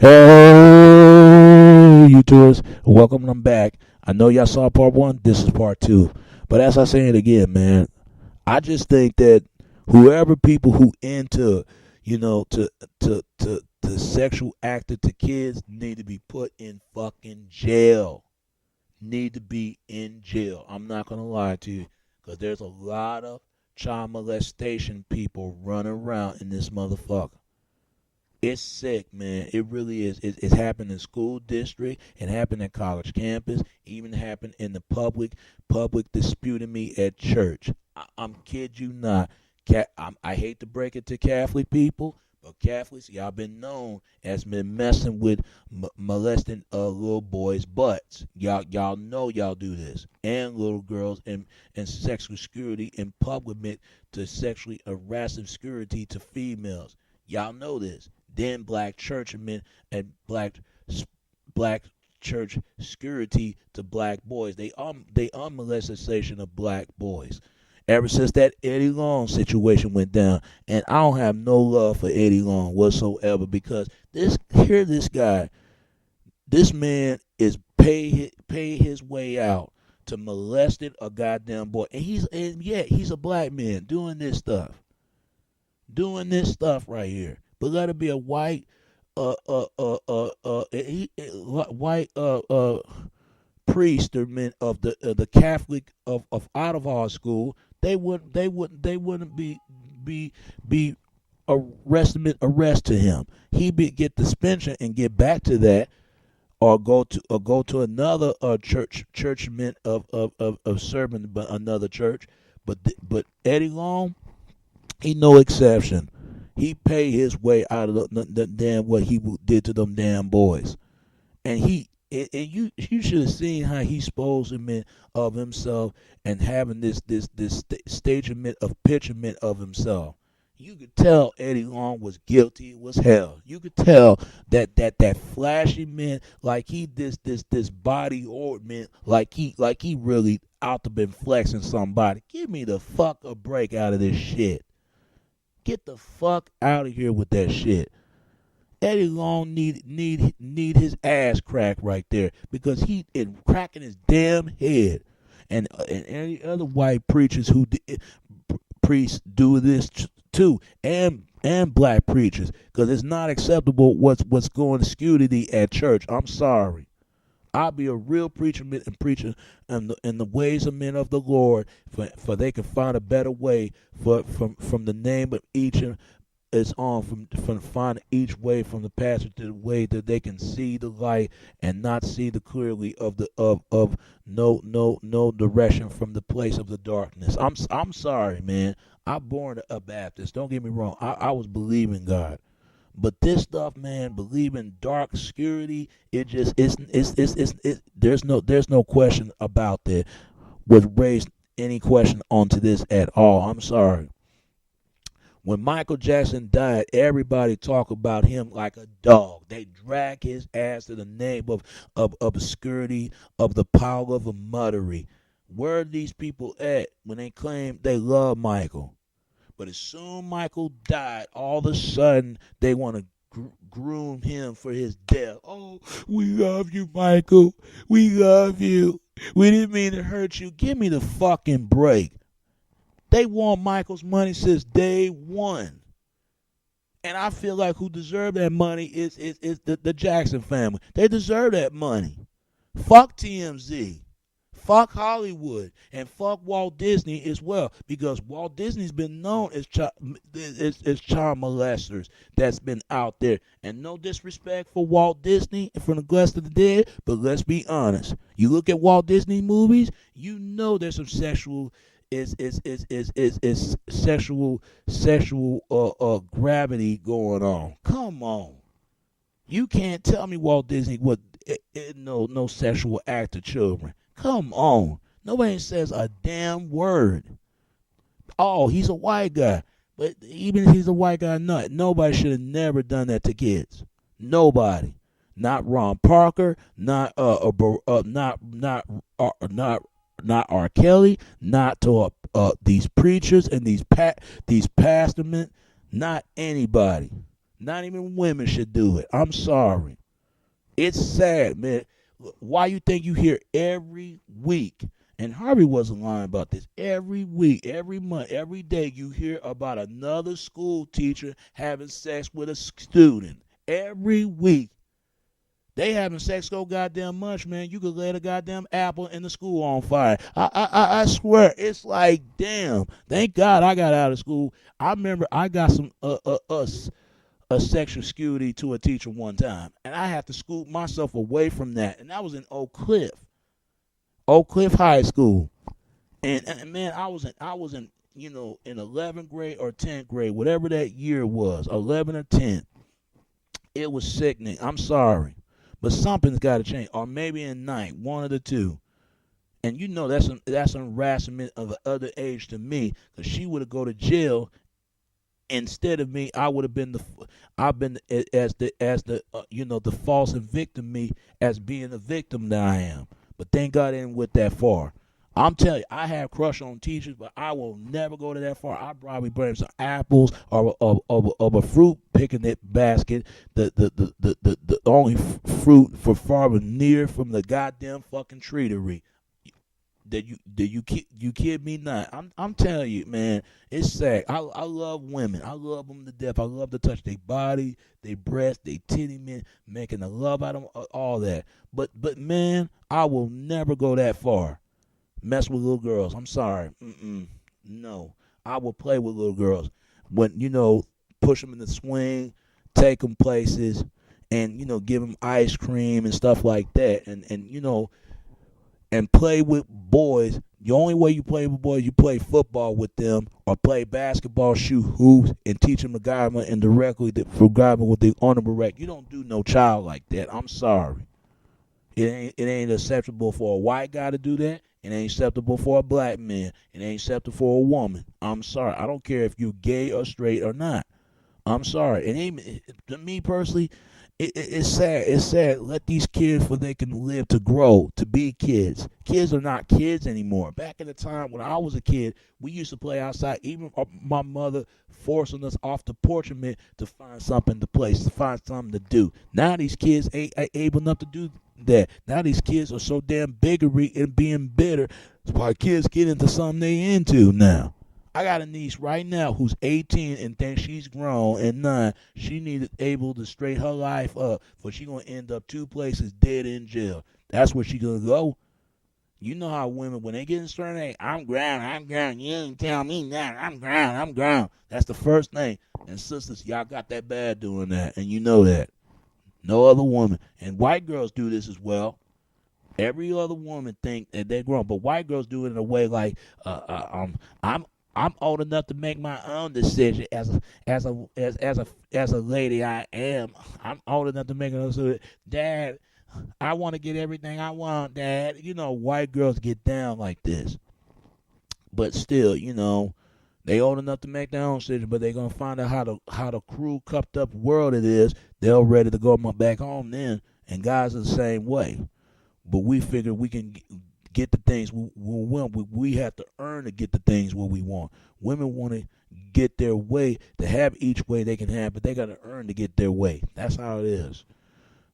Hey, you tourists, welcome. I'm back. I know y'all saw part one. This is part two. But as I say it again, man, I just think that whoever people who into, to sexual acting to kids need to be put in fucking jail. Need to be in jail. I'm not gonna lie to you, because there's a lot of child molestation people running around in this motherfucker. It's sick, man. It really is. It happened in school district. It happened at college campus. Even happened in the public disputing me at church. I'm kid you not. I hate to break it to Catholic people, but Catholics, y'all been known as been messing with molesting little boys' butts. Y'all know y'all do this, and little girls, and sexual security in public meant to sexually harass obscurity to females. Y'all know this. Then black churchmen and black church security to black boys. They molestation of black boys. Ever since that Eddie Long situation went down, and I don't have no love for Eddie Long whatsoever, because this guy, this man is pay his way out to molested a goddamn boy, and yet he's a black man doing this stuff right here. But let it be a white white priest or men of the Catholic of out of our school, they wouldn't be arrest to him. He be get suspension and get back to that, or go to another churchman of serving but another church. But Eddie Long, he no exception. He paid his way out of the damn what he did to them damn boys, and you should have seen how he spoken of himself and having this stagement of picturement of himself. You could tell Eddie Long was guilty was hell. You could tell that flashy man, like he this body ornament, like he really out to been flexing somebody. Give me the fuck a break out of this shit. Get the fuck out of here with that shit. Eddie Long need his ass cracked right there, because he is cracking his damn head, and any other white preachers priests do this too, and black preachers, because it's not acceptable what's going to skewity at church. I'm sorry. I'll be a real preacher and preacher in the ways of men of the Lord, for they can find a better way from the name of each is on from find each way from the passage to the way that they can see the light and not see the clearly of the of no direction from the place of the darkness. I'm sorry, man. I'm born a Baptist. Don't get me wrong. I was believing God. But this stuff, man, believing dark security, it just there's no question about that would raise any question onto this at all. I'm sorry. When Michael Jackson died, everybody talked about him like a dog. They drag his ass to the name of obscurity, of the power of a muttery. Where are these people at when they claim they love Michael? But as soon Michael died, all of a sudden they want to groom him for his death. Oh, we love you, Michael. We love you. We didn't mean to hurt you. Give me the fucking break. They want Michael's money since day one. And I feel like who deserve that money is the Jackson family. They deserve that money. Fuck TMZ. Fuck Hollywood, and fuck Walt Disney as well, because Walt Disney's been known as child molesters that's been out there. And no disrespect for Walt Disney from the West of the Dead, but let's be honest. You look at Walt Disney movies, you know there's some sexual sexual gravity going on. Come on, you can't tell me Walt Disney no sexual act to children. Come on. Nobody says a damn word. Oh, he's a white guy. But even if he's a white guy or not, nobody should have never done that to kids. Nobody. Not Ron Parker, not R. Kelly, not to these preachers and these pastormen, not anybody. Not even women should do it. I'm sorry. It's sad, man. Why you think you hear every week, and Harvey wasn't lying about this, every week, every month, every day you hear about another school teacher having sex with a student. Every week. They having sex so goddamn much, man. You could let a goddamn apple in the school on fire. I swear, it's like, damn. Thank God I got out of school. I remember I got some a sexual security to a teacher one time, and I had to scoot myself away from that. And that was in Oak Cliff High School. And man, I was in in 11th grade or 10th grade, whatever that year was, 11 or 10. It was sickening. I'm sorry. But something's got to change, or maybe in ninth, one of the two. And that's an harassment of the other age to me, because she would have go to jail instead of me. I would have been as the false and victim me as being the victim that I am. But thank God I didn't went that far. I'm telling you, I have crush on teachers, but I will never go to that far. I probably bring some apples or a fruit picnic basket. The only fruit for far near from the goddamn fucking treatery. You kid me not? I'm telling you, man, it's sad. I love women. I love them to death. I love to touch their body, their breasts, their titty, man, making the love out of them, all that. But man, I will never go that far. Mess with little girls. I'm sorry. No. I will play with little girls. When, push them in the swing, take them places, and, give them ice cream and stuff like that. And play with boys. The only way you play with boys, you play football with them or play basketball, shoot hoops, and teach them the guidelines and directly for guidelines with the honorable rec. You don't do no child like that. I'm sorry. It ain't acceptable for a white guy to do that. It ain't acceptable for a black man. It ain't acceptable for a woman. I'm sorry. I don't care if you're gay or straight or not. I'm sorry. To me personally, it's sad. It's sad. Let these kids, for they can live to grow, to be kids. Kids are not kids anymore. Back in the time when I was a kid, we used to play outside. Even my mother forcing us off the porch a minute to find something to play, to find something to do. Now these kids ain't able enough to do that. Now these kids are so damn biggery and being bitter. That's why kids get into something they into now. I got a niece right now who's 18 and thinks she's grown and 9. She needs able to straighten her life up, for she going to end up 2 places dead in jail. That's where she going to go. You know how women, when they get in certain age, I'm ground. You ain't tell me that. I'm ground. That's the first thing. And sisters, y'all got that bad doing that, and you know that. No other woman. And white girls do this as well. Every other woman think that they're grown, but white girls do it in a way like, I'm old enough to make my own decision as a lady. I am. I'm old enough to make a decision. Dad, I want to get everything I want, Dad. White girls get down like this. But still, they old enough to make their own decision, but they're gonna find out how the cruel, cupped up world it is. They're ready to go back home then, and guys are the same way. But we figure we can get the things we want. We have to earn to get the things what we want. Women want to get their way, to have each way they can have, but they got to earn to get their way. That's how it is.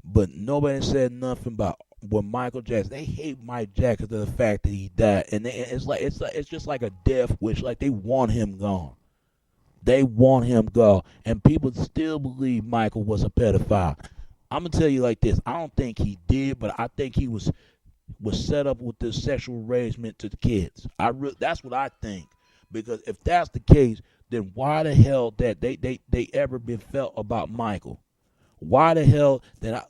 But nobody said nothing about what Michael Jackson. They hate Mike Jackson to the fact that he died, and it's just like a death wish. Like they want him gone. They want him gone, and people still believe Michael was a pedophile. I'm gonna tell you like this. I don't think he did, but I think he was set up with this sexual arrangement to the kids. That's what I think. Because if that's the case, then why the hell that they ever been felt about Michael? Why the hell that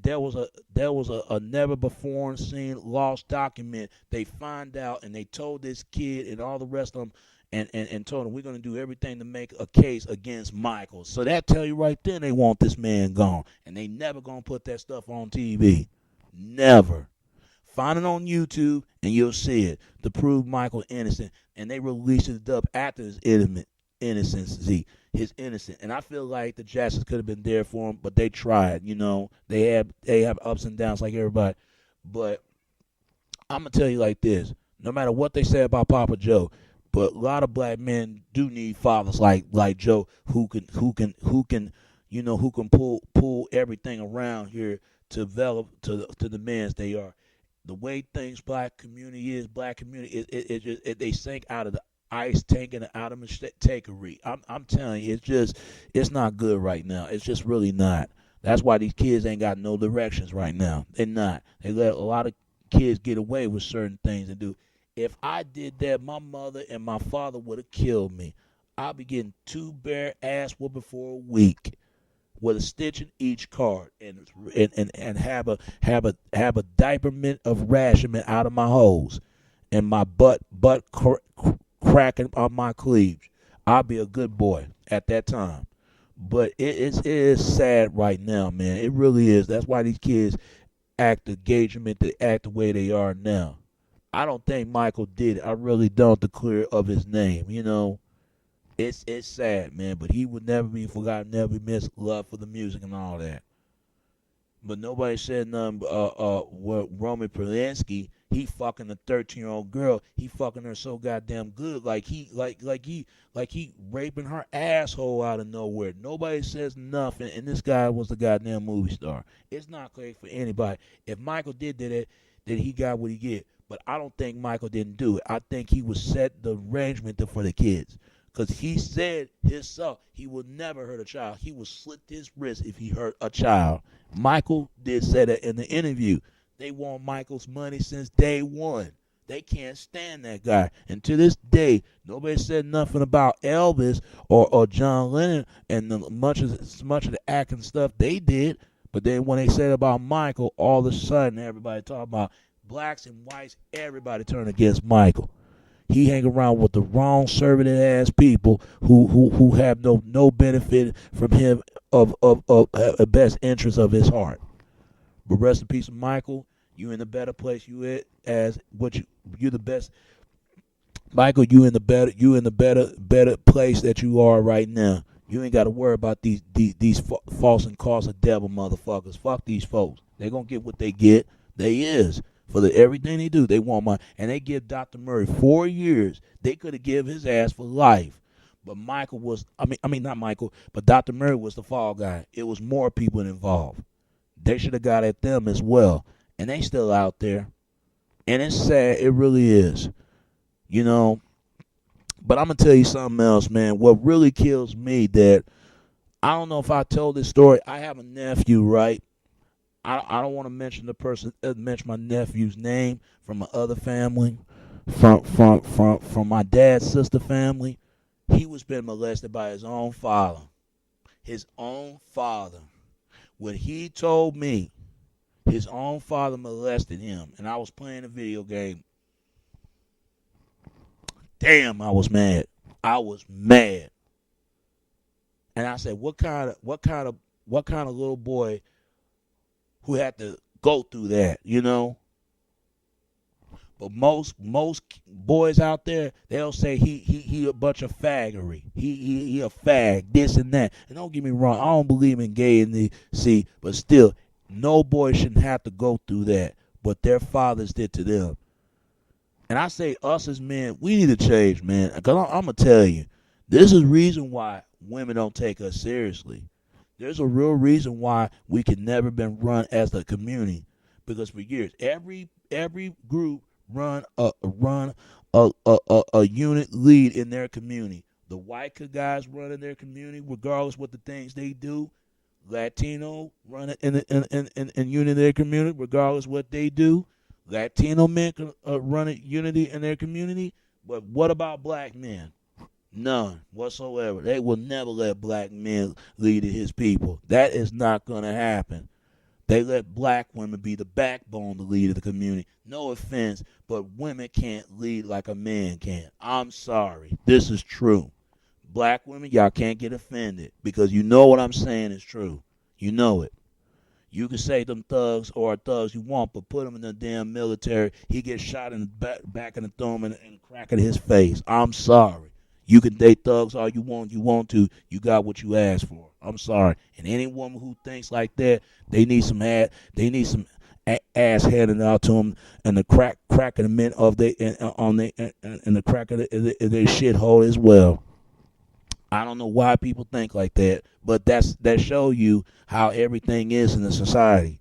there was a never before seen lost document? They find out and they told this kid and all the rest of them and told him, we're going to do everything to make a case against Michael. So that tell you right then they want this man gone. And they never going to put that stuff on TV. Never. Find it on YouTube and you'll see it to prove Michael innocent. And they released it up after his innocence. His innocent. And I feel like the Jacksons could have been there for him, but they tried. They have ups and downs like everybody. But I'm gonna tell you like this: no matter what they say about Papa Joe, but a lot of black men do need fathers like Joe who can who can pull everything around here to develop to the men's they are. The way things black community, they sink out of the ice tank and out of mistakery. I'm telling you, it's not good right now. It's just really not. That's why these kids ain't got no directions right now. They're not. They let a lot of kids get away with certain things and do. If I did that, my mother and my father would have killed me. I'll be getting 2 bare ass whooping for a week with a stitch in each card and have a diaperment of rationment out of my hose and my butt cracking on my cleavage. I'll be a good boy at that time. But it is sad right now, man. It really is. That's why these kids act the engagement, they act the way they are now. I don't think Michael did it. I really don't, to clear of his name. It's sad, man. But he would never be forgotten, never be missed. Love for the music and all that. But nobody said nothing. What Roman Polanski, he fucking a 13-year-old girl. He fucking her so goddamn good, like he raping her asshole out of nowhere. Nobody says nothing, and this guy was a goddamn movie star. It's not clear for anybody. If Michael did it, then he got what he get. But I don't think Michael didn't do it. I think he was set the arrangement for the kids. Because he said himself he would never hurt a child. He would slit his wrist if he hurt a child. Michael did say that in the interview. They want Michael's money since day one. They can't stand that guy. And to this day, nobody said nothing about Elvis or John Lennon and much of the acting stuff they did. But then when they said about Michael, all of a sudden everybody talking about blacks and whites, everybody turned against Michael. He hang around with the wrong conservative ass people who have no benefit from him of best interest of his heart. But rest in peace, Michael. You in the better place. You the best. Michael, you in the better place that you are right now. You ain't got to worry about these false and cause of devil motherfuckers. Fuck these folks. They gonna get what they get. They is. For everything they do, they want money. And they give Dr. Murray 4 years. They could have given his ass for life. But Michael was, not Michael, but Dr. Murray was the fall guy. It was more people involved. They should have got at them as well. And they still out there. And it's sad. It really is. But I'm going to tell you something else, man. What really kills me that, I don't know if I told this story. I have a nephew, right? I don't want to mention my nephew's name from my other family, from my dad's sister family. He was being molested by his own father. His own father. When he told me his own father molested him, and I was playing a video game, damn, I was mad. I was mad. And I said, what kind of little boy who had to go through that, But most boys out there, they'll say he a bunch of faggery. He a fag, this and that. And don't get me wrong, I don't believe in gay and but still, no boy shouldn't have to go through that. But their fathers did to them. And I say us as men, we need to change, man. Because I'm going to tell you, this is the reason why women don't take us seriously. There's a real reason why we can never been run as a community, because for years every group run a unit lead in their community. The white guys run in their community regardless what the things they do. Latino run it in unity in their community regardless what they do. Latino men can run a unity in their community, but what about black men? None whatsoever. They will never let black men lead his people. That is not going to happen. They let black women be the backbone to lead the community. No offense, but women can't lead like a man can. I'm sorry. This is true. Black women, y'all can't get offended because you know what I'm saying is true. You know it. You can say them thugs or thugs you want, but put them in the damn military. He gets shot in the back of the thumb and the crack of his face. I'm sorry. You can date thugs all you want to. You got what you asked for. I'm sorry. And any woman who thinks like that, they need some ass handed out to them, and the crack of the men of they and the crack of their shithole as well. I don't know why people think like that, but that show you how everything is in the society.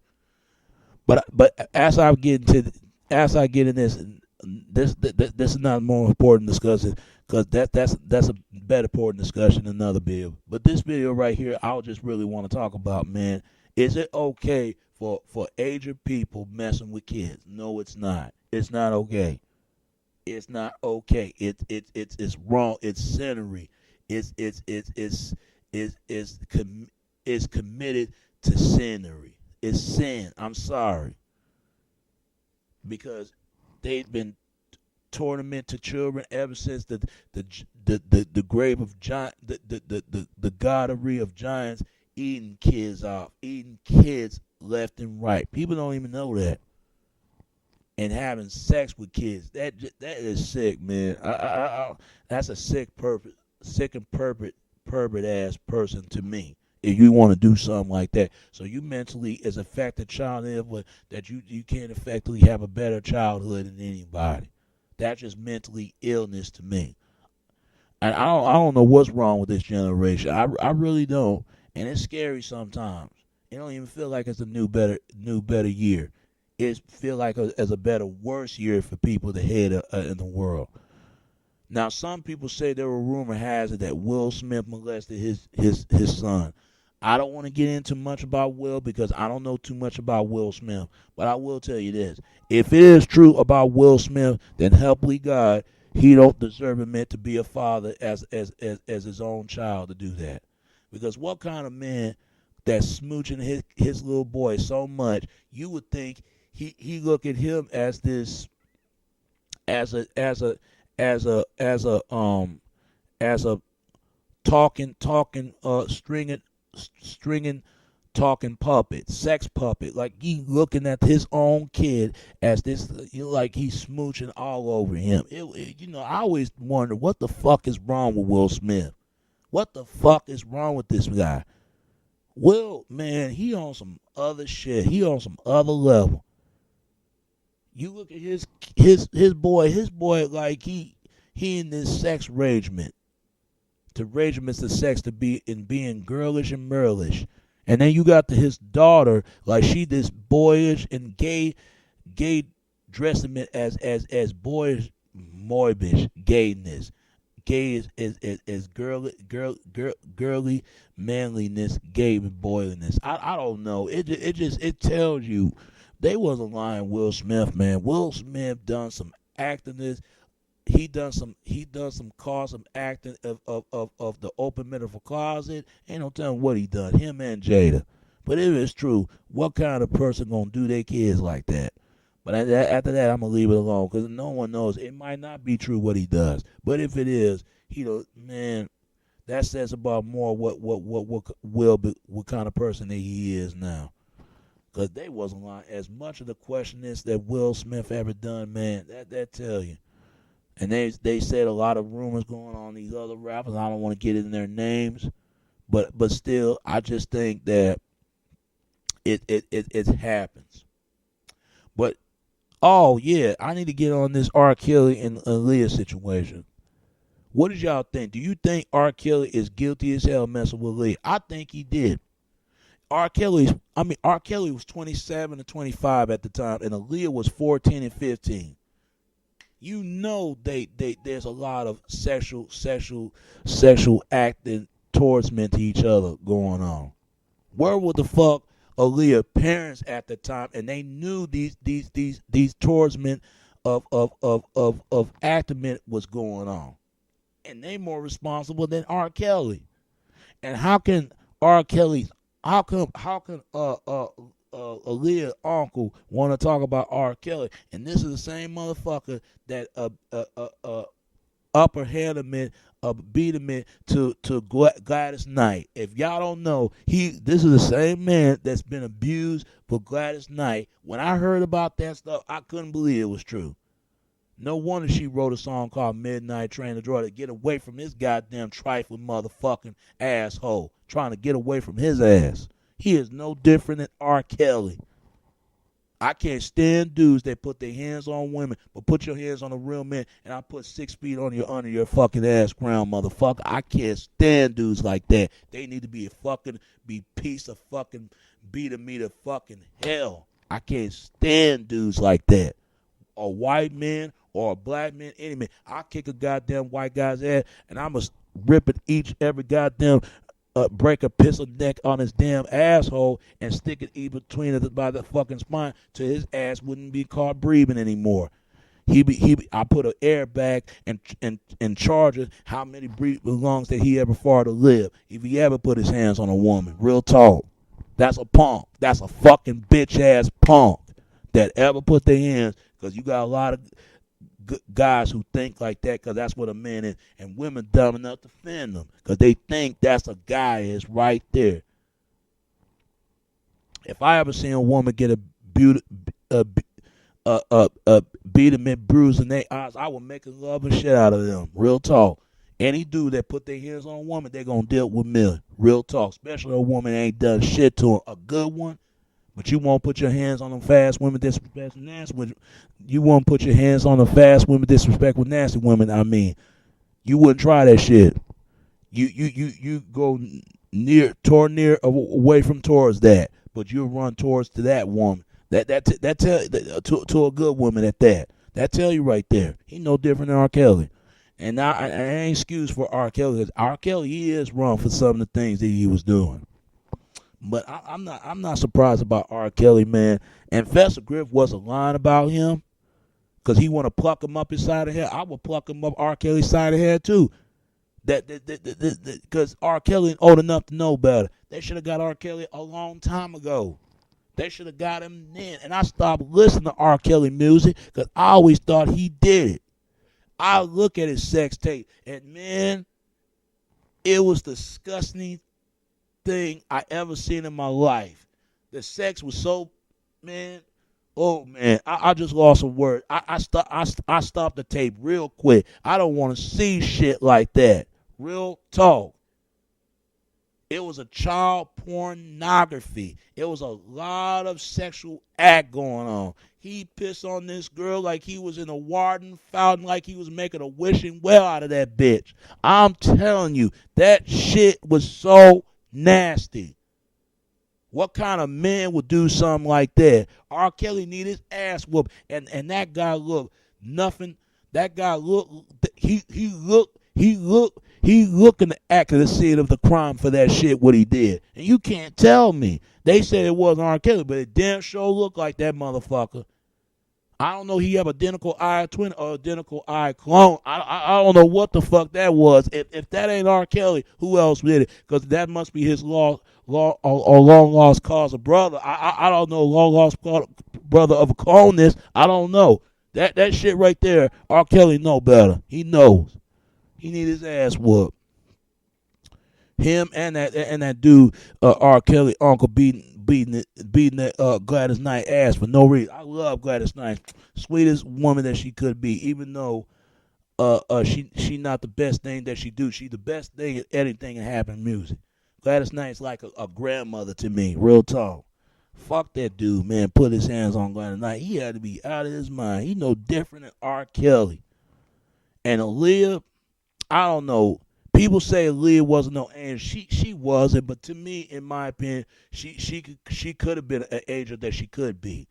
But as I get in this is not more important discussion because that's a better important discussion than another video. But this video right here, I would just really want to talk about, man. Is it okay for aged people messing with kids? No, it's not. It's not okay. It's not okay. It's wrong. It's sinnery. It's committed to sinnery. It's sin. I'm sorry, because they've been tournament to children ever since the grave of giant the goddery of giants, eating kids off, eating kids left and right. People don't even know that, and having sex with kids. That is sick, man. That's a sick and pervert ass person to me. If you want to do something like that, so you mentally as affected child that you can't effectively have a better childhood than anybody. That's just mentally illness to me. And I don't know what's wrong with this generation. I really don't, and it's scary sometimes. It don't even feel like it's a new better year. It feel like as a better worse year for people to head in the world. Now, some people say there were rumor has it that Will Smith molested his son. I don't want to get into much about Will because I don't know too much about Will Smith. But I will tell you this. If it is true about Will Smith, then helpfully God, he don't deserve it meant to be a father as his own child to do that. Because what kind of man that's smooching his little boy so much, you would think he look at him as this as a talking stringing talking puppet, sex puppet. Like he looking at his own kid as this, like he's smooching all over him. I always wonder what the fuck is wrong with Will Smith. What the fuck is wrong with this guy? Will, man, he on some other shit. He on some other level. You look at his boy like he in this sex regiment. To regiments the sex to be in being girlish and mirlish. And then you got his daughter, like she this boyish and gay dressing it as boyish, moibish gayness. Gay is girly manliness, gay boyliness. I don't know. It tells you they wasn't lying. Will Smith, man. Will Smith done some acting. He done some acting of the open medical closet. Ain't no telling what he done. Him and Jada. But if it's true, what kind of person gonna do their kids like that? But after that, I'm gonna leave it alone because no one knows. It might not be true what he does, but if it is, man, that says about more what kind of person that he is now. Because they wasn't lying. As much of the question is that Will Smith ever done, man, that tell you. And they said a lot of rumors going on these other rappers. I don't want to get in their names, but still, I just think that it happens. But oh yeah, I need to get on this R. Kelly and Aaliyah situation. What did y'all think? Do you think R. Kelly is guilty as hell messing with Aaliyah? I think he did. R. Kelly was 27 and 25 at the time, and Aaliyah was 14 and 15. You know there's a lot of sexual acting towards men to each other going on. Where were the fuck Aaliyah parents at the time, and they knew these towards men of acting men was going on, and they more responsible than R. Kelly. And how can Aaliyah uncle want to talk about R. Kelly, and this is the same motherfucker that upper hand him beat him to Gladys Knight. If y'all don't know, this is the same man that's been abused for Gladys Knight. When I heard about that stuff, I couldn't believe it was true. No wonder she wrote a song called Midnight Train to Draw to get away from this goddamn trifling motherfucking asshole, trying to get away from his ass. He is no different than R. Kelly. I can't stand dudes that put their hands on women, but put your hands on a real man, and I put 6 feet on your under your fucking ass ground, motherfucker. I can't stand dudes like that. They need to be a fucking be piece of fucking beating me to fucking hell. I can't stand dudes like that. A white man or a black man, any man. I'll kick a goddamn white guy's ass, and I'm going to rip it every goddamn break a pistol neck on his damn asshole and stick it in between it by the fucking spine till his ass wouldn't be caught breathing anymore. I put an airbag and charge it how many lungs that he ever fought to live if he ever put his hands on a woman. Real talk. That's a punk. That's a fucking bitch ass punk that ever put their hands, because you got a lot of guys who think like that because that's what a man is, and women dumb enough to defend them because they think that's a guy is right there. If I ever seen a woman get beat them and bruised in their eyes, I would make a love and shit out of them. Real talk. Any dude that put their hands on a woman, they gonna deal with me. Real talk. Especially a woman that ain't done shit to them. A good one. But you won't put your hands on them fast women, disrespect with nasty women. You won't put your hands on them fast women, disrespect with nasty women. I mean, you wouldn't try that shit. You go away from towards that, but you'll run towards to that woman. That tell to a good woman at that. That tell you right there. He no different than R. Kelly. And I ain't excused for R. Kelly, because R. Kelly, he is wrong for some of the things that he was doing. But I'm not surprised about R. Kelly, man. And Fester Griff wasn't lying about him, because he want to pluck him up his side of the head. I would pluck him up R. Kelly's side of the head too. Because R. Kelly ain't old enough to know better. They should have got R. Kelly a long time ago. They should have got him then. And I stopped listening to R. Kelly music because I always thought he did it. I look at his sex tape, and man, it was the disgusting thing I ever seen in my life. The sex was so, man, oh man, I just lost a word. I stopped the tape real quick. I don't want to see shit like that. Real talk. It was a child pornography. It was a lot of sexual act going on. He pissed on this girl like he was in a Warden fountain, like he was making a wishing well out of that bitch. I'm telling you, that shit was so nasty. What kind of man would do something like that? R. Kelly need his ass whooped, and that guy looked nothing. That guy looked. He looking to act the scene of the crime for that shit what he did, and you can't tell me. They said it wasn't R. Kelly, but it damn sure looked like that motherfucker. I don't know. He have identical eye twin or identical eye clone. I don't know what the fuck that was. If that ain't R. Kelly, who else did it? Because that must be his long lost cause of brother. I don't know, long lost brother of a cloneness. I don't know. That shit right there, R. Kelly know better. He knows. He need his ass whooped. Him and that dude, R. Kelly uncle beating that Gladys Knight ass for no reason. I love Gladys Knight, sweetest woman that she could be. Even though she not the best thing that she do, she the best thing at anything that happen in music. Gladys Knight's like a grandmother to me. Real talk. Fuck that dude, man. Put his hands on Gladys Knight. He had to be out of his mind. He no different than R. Kelly. And Aaliyah, I don't know. People say Aaliyah wasn't no angel. She wasn't, but to me, in my opinion, she could have been an angel that she could be.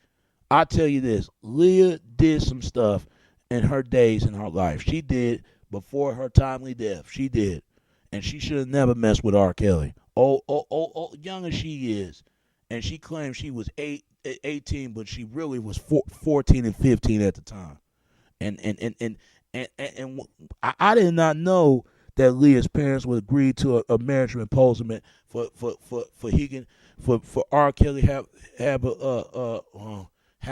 I tell you this, Leah did some stuff in her days in her life. She did before her timely death. She did, and she should have never messed with R. Kelly. Young as she is, and she claimed she was 18, but she really was 14 and 15 at the time. And I did not know that Leah's parents would agree to a marriage imprisonment for R. Kelly have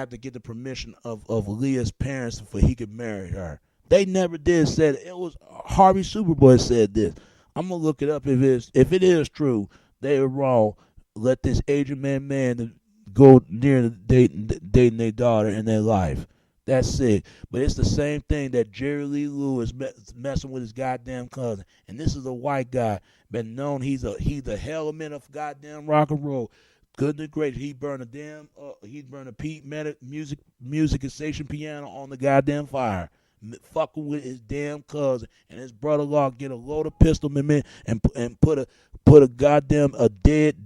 to get the permission of Leah's parents for he could marry her. They never did say it. It was Harvey Superboy said this. I'm gonna look it up if it is true. They were wrong. Let this aged man go near the dating their daughter in their life. That's sick. But it's the same thing that Jerry Lee Lewis messing with his goddamn cousin. And this is a white guy. Been known he's a hell of a man of goddamn rock and roll. Goodness gracious, he burned a music station piano on the goddamn fire, fucking with his damn cousin, and his brother-in-law get a loaded pistol and put a goddamn a dead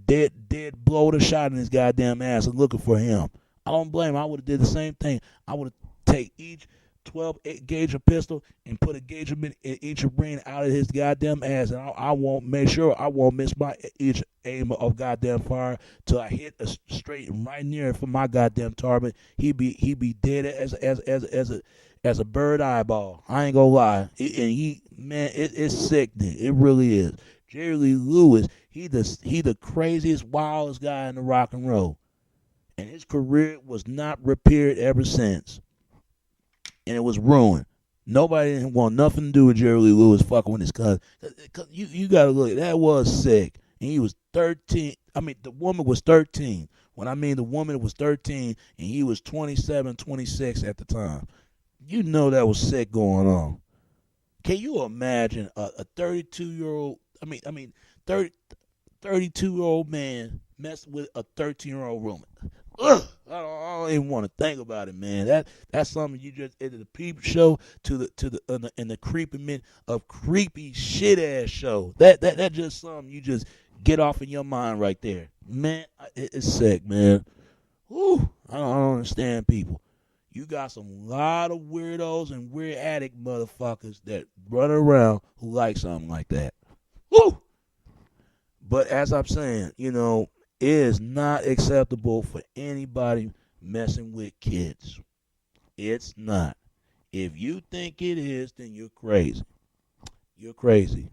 bloater shot in his goddamn ass and looking for him. I don't blame him. I would have did the same thing. I would have take each 12 gauge of pistol and put a gauge in each ring out of his goddamn ass, and I won't make sure I won't miss my each aim of goddamn fire till I hit a straight right near for my goddamn target. He be dead as a bird eyeball. I ain't gonna lie, it's sickening. It really is. Jerry Lee Lewis, he the craziest, wildest guy in the rock and roll, and his career was not repaired ever since, and it was ruined. Nobody didn't want nothing to do with Jerry Lee Lewis fucking with his cousin. Cause you gotta look, that was sick. And he was 13. I mean, the woman was 13. When I mean the woman was 13, and he was 27, 26 at the time. You know that was sick going on. Can you imagine a 32-year-old, 32-year-old man messing with a 13-year-old woman? Ugh, I don't even want to think about it, man. That's something you just into the peep show to the creepy of creepy shit ass show. That just something you just get off in your mind right there, man. It's sick, man. Whew, I don't understand people. You got some lot of weirdos and weird addict motherfuckers that run around who like something like that. Woo! But as I'm saying, it is not acceptable for anybody messing with kids. It's not. If you think it is, then you're crazy. You're crazy.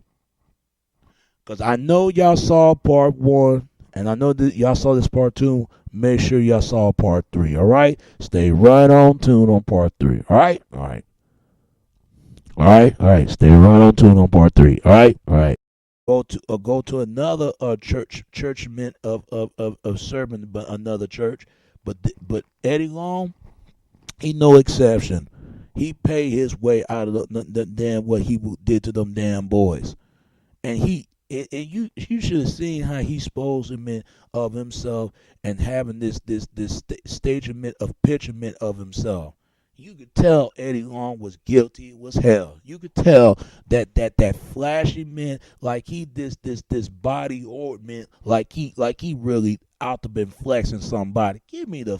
Because I know y'all saw part 1, and I know that y'all saw this part 2. Make sure y'all saw part 3, all right? Stay right on tune on part 3, all right? All right. All right, all right. Stay right on tune on part 3, all right? All right. Go to another churchman of serving but another church, but Eddie Long, he no exception. He paid his way out of the damn what he did to them damn boys, and you should have seen how he spoils of himself and having this stagement of picturement of himself. You could tell Eddie Long was guilty. It was hell. You could tell that flashy man, like he this body ornament, like he really out to been flexing somebody. Give me the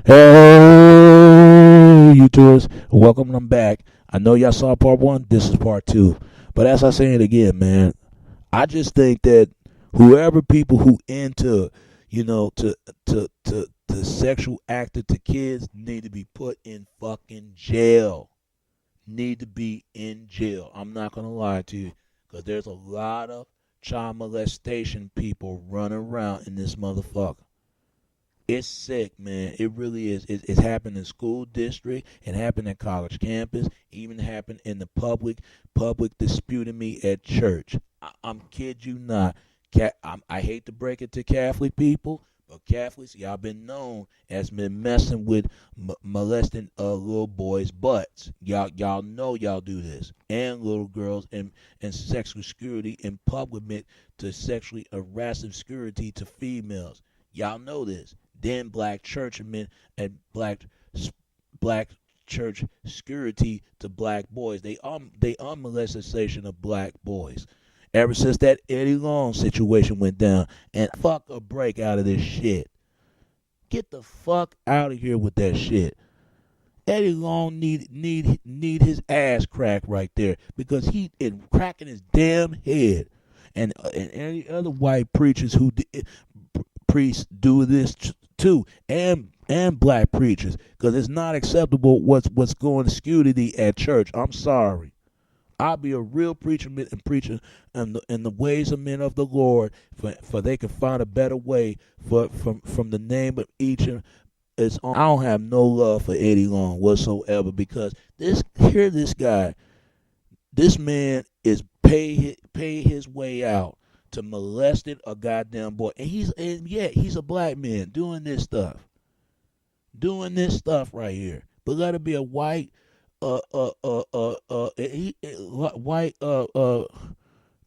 hey, you tourists, welcome them back. I know y'all saw part 1. This is part 2. But as I say it again, man, I just think that whoever people who into, to sexual acting to kids need to be put in fucking jail. Need to be in jail. I'm not going to lie to you, because there's a lot of child molestation people running around in this motherfucker. It's sick, man. It really is. It happened in school district. It happened at college campus. Even happened in the public disputing me at church. I'm kid you not. I hate to break it to Catholic people, but Catholics, y'all been known as been messing with molesting little boys' butts. Y'all know y'all do this, and little girls, and sexual security in public to sexually harassing security to females. Y'all know this. Then black churchmen and black church security to black boys. They molestation of black boys. Ever since that Eddie Long situation went down, and fuck a break out of this shit. Get the fuck out of here with that shit. Eddie Long need his ass cracked right there, because he is cracking his damn head, and any other white preachers priests do this too, and black preachers, because it's not acceptable what's going to security at church. I'm sorry. I'll be a real preacher and preacher in the ways of men of the Lord, for they can find a better way from the name of each. I don't have no love for Eddie Long whatsoever, because this guy, this man is pay his way out to molesting a goddamn boy, and he's a black man doing this stuff right here. But let it be a white white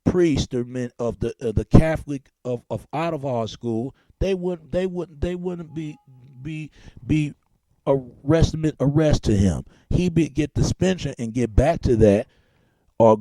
priest or men of the Catholic of out of our school they wouldn't be arrest to him. He be get the suspension and get back to that, or